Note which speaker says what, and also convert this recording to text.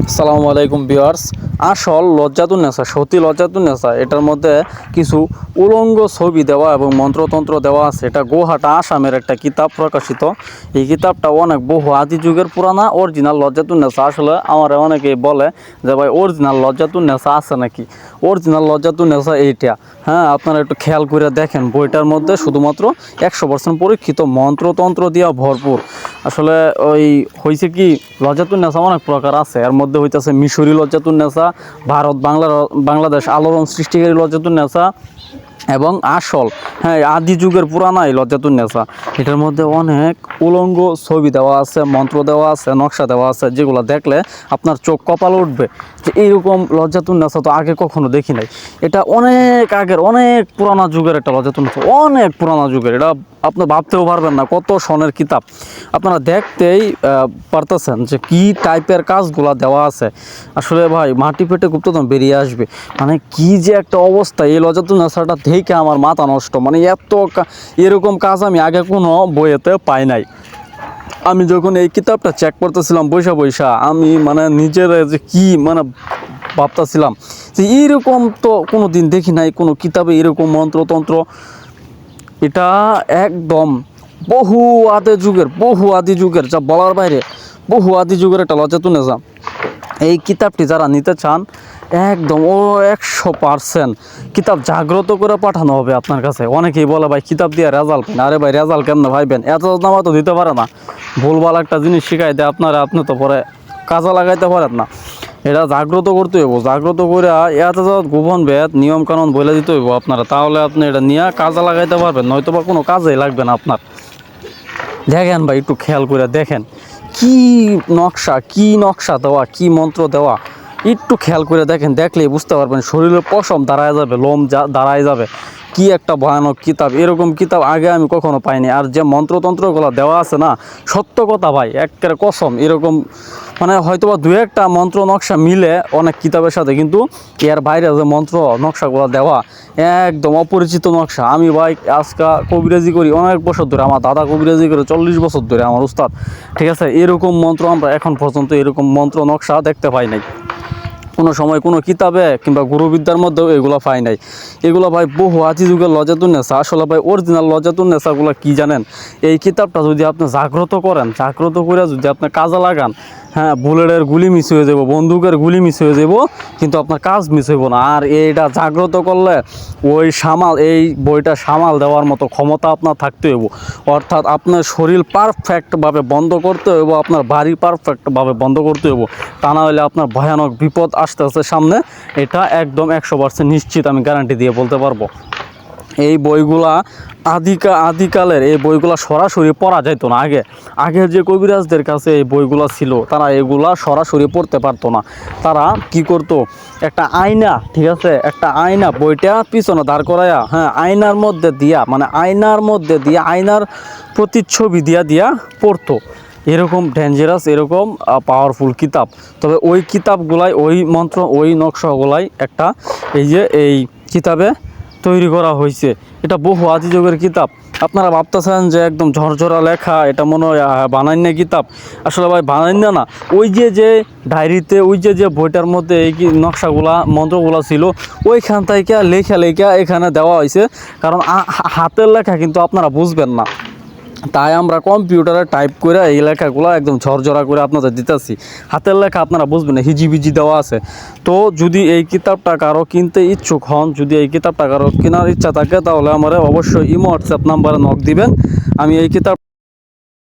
Speaker 1: আসসালামু আলাইকুম ভিউয়ার্স। আসল লজ্জাতুন্নেসা, সতী লজ্জাতুন্নেসা, এটার মধ্যে কিছু উলঙ্গ ছবি দেওয়া এবং মন্ত্রতন্ত্র দেওয়া আছে। এটা গোহাটা আসামের একটা কিতাব প্রকাশিত। এই কিতাবটা অনেক বহু আদি যুগের পুরানা অরিজিনাল লজ্জাতুন্নেসা। আসলে আমার অনেকেই বলে যে ভাই অরিজিনাল লজ্জাতুন্নেসা আছে নাকি। অরিজিনাল লজ্জাতুন্নেসা এইটা, হ্যাঁ, আপনারা একটু খেয়াল করে দেখেন। বইটার মধ্যে শুধুমাত্র 100% পরীক্ষিত মন্ত্রতন্ত্র দিয়া ভরপুর। আসলে ওই হয়েছে কি, লজ্জাতুন্নেসা অনেক প্রকার আছে। এর মধ্যে হইতেছে মিশরি লজ্জাতুন্নেসা, ভারত বাংলাদেশ আলোড়ন সৃষ্টিকারী লজ্জাতুন্নেসা এবং আসল, হ্যাঁ, আদি যুগের পুরানা এই লজ্জাতুন্নেসা। এটার মধ্যে অনেক উলঙ্গ ছবি দেওয়া আছে, মন্ত্র দেওয়া আছে, নকশা দেওয়া আছে, যেগুলো দেখলে আপনার চোখ কপাল উঠবে যে এইরকম লজ্জাতুন্নেসা তো আগে কখনো দেখি নাই। এটা অনেক আগের, অনেক পুরানা যুগের একটা লজ্জাতুন্নেসা, অনেক পুরানা যুগের। এটা আপনি ভাবতেও পারবেন না কত সনের কিতাব। আপনারা দেখতেই পারতেছেন যে কি টাইপের কাজগুলা দেওয়া আছে। আসলে ভাই মাটি পেটে গুপ্তধন বেরিয়ে আসবে। মানে কি যে একটা অবস্থা, এই লজ্জাতুন্নেসাটা দেখে আমার মাথা নষ্ট। মানে এরকম কাজ আমি আগে কোনো বইয়েতে পাই নাই। আমি যখন এই কিতাবটা চেক করতেছিলাম বৈশা বৈশা, আমি মানে নিজের যে কি মানে ভাবতেছিলাম যে এইরকম তো কোনো দিন দেখি নাই কোনো কিতাবে এরকম মন্ত্রতন্ত্র। এটা একদম বহু আদি যুগের যা বলার বাইরে, বহু আদি যুগের একটা লজ্জাতুন্নেসা। এই কিতাবটি যারা নিতে চান একদম 100% কিতাব জাগ্রত করে পাঠানো হবে আপনার কাছে। অনেকেই বলে ভাই কিতাব দিয়ে রেজাল্ট পান। আরে ভাই রেজাল্ট কেমন ভাইবেন, এত নামা তো দিতে পারে না। ভুলভাল একটা জিনিস শিখাই দেয় আপনি তো পরে কাজে লাগাইতে পারেন না। এটা জাগ্রত করতে হইব, জাগ্রত করে এত গোপন ভেদ নিয়মকানুন বলে দিতে হইব আপনারা, তাহলে আপনি এটা নিয়ে কাজে লাগাইতে পারবেন, নয়তো বা কোনো কাজেই লাগবে না আপনার। দেখেন ভাই, একটু খেয়াল করে দেখেন কি নকশা দেওয়া, কি মন্ত্র দেওয়া। একটু খেয়াল করে দেখেন, দেখলেই বুঝতে পারবেন, শরীরের পশম দাঁড়ায় যাবে, লোম দাঁড়ায় যাবে। কি একটা ভয়ানক কিতাব, এরকম কিতাব আগে আমি কখনো পাইনি। আর যে মন্ত্রতন্ত্রগুলো দেওয়া আছে না, সত্য কথা ভাই, একের কসম, এরকম মানে হয়তো বা দু একটা মন্ত্র নকশা মিলে অনেক কিতাবের সাথে, কিন্তু এর বাইরে যে মন্ত্র নকশাগুলো দেওয়া একদম অপরিচিত নকশা। আমি ভাই আজকে কবিরাজি করি অনেক বছর ধরে, আমার দাদা কবিরাজি করে 40 বছর ধরে, আমার উস্তাদ, ঠিক আছে। এরকম মন্ত্র আমরা এখন পর্যন্ত এরকম মন্ত্র নকশা দেখতে পাই নাই কোনো সময়, কোনো কিতাবে কিংবা গুরুবিদ্যার মধ্যেও এগুলো পাই নাই। এগুলো ভাই বহু আদি যুগের লজ্জাতুন্নেসা। আসলে ভাই অরিজিনাল লজ্জাতুন্নেসাগুলো কি জানেন, এই কিতাবটা যদি আপনি জাগ্রত করেন, জাগ্রত করে যদি আপনি কাজে লাগান, হ্যাঁ, বুলেটের গুলি মিস হয়ে যাব, বন্দুকের গুলি মিস হয়ে যাব, কিন্তু আপনার কাজ মিস হইব না। আর এইটা জাগ্রত করলে এই বইটা সামাল দেওয়ার মতো ক্ষমতা আপনার থাকতে হইব। অর্থাৎ আপনার শরীর পারফেক্টভাবে বন্ধ করতে হইব, আপনার বাড়ি পারফেক্টভাবে বন্ধ করতে হইব। তা না হলে আপনার ভয়ানক বিপদ আসতে আসতে সামনে, এটা একদম 100% নিশ্চিত, আমি গ্যারান্টি দিয়ে বলতে পারবো। এই বইগুলা আদিকালের এই বইগুলা সরাসরি পড়া যেত না। আগে যে কবিরাজদের কাছে এই বইগুলা ছিল, তারা এগুলা সরাসরি পড়তে পারতো না। তারা কি করতো, একটা আয়না, ঠিক আছে, একটা আয়না বইটা পিছনে দাঁড় করায়া, হ্যাঁ, আয়নার মধ্যে দিয়া আয়নার প্রতিচ্ছবি দিয়া পড়তো। এরকম ডেঞ্জারাস, এরকম পাওয়ারফুল কিতাব। তবে ওই কিতাবগুলাই, ওই মন্ত্র, ওই নকশাগুলাই এই কিতাবে তৈরি করা হয়েছে। এটা বহু আদি যুগের কিতাব। আপনারা ভাবতেছেন যে একদম ঝরঝরা লেখা, এটা মনে হয় বানাইন্যা কিতাব। আসলে ভাই বানাইন্যা না, ওই যে ডায়েরিতে, ওই যে বইটার মধ্যে এই নকশাগুলা মন্ত্রগুলা ছিল, ওইখান থেকে লেখা এখানে দেওয়া হয়েছে। কারণ হাতের লেখা কিন্তু আপনারা বুঝবেন না, তাই আমরা কম্পিউটারে টাইপ করে এই লেখাগুলো একদম ঝরঝরা করে আপনাদের দিতেছি। হাতের লেখা আপনারা বুঝবেন না, হিজিবিজি দেওয়া আছে। তো যদি এই কিতাবটা কারো কিনতে ইচ্ছুক হন, যদি এই কিতাবটা কারো কেনার ইচ্ছা থাকে, তাহলে আমার অবশ্যই ইমো হোয়াটসঅ্যাপ নাম্বারে নক দিবেন। আমি এই কিতাব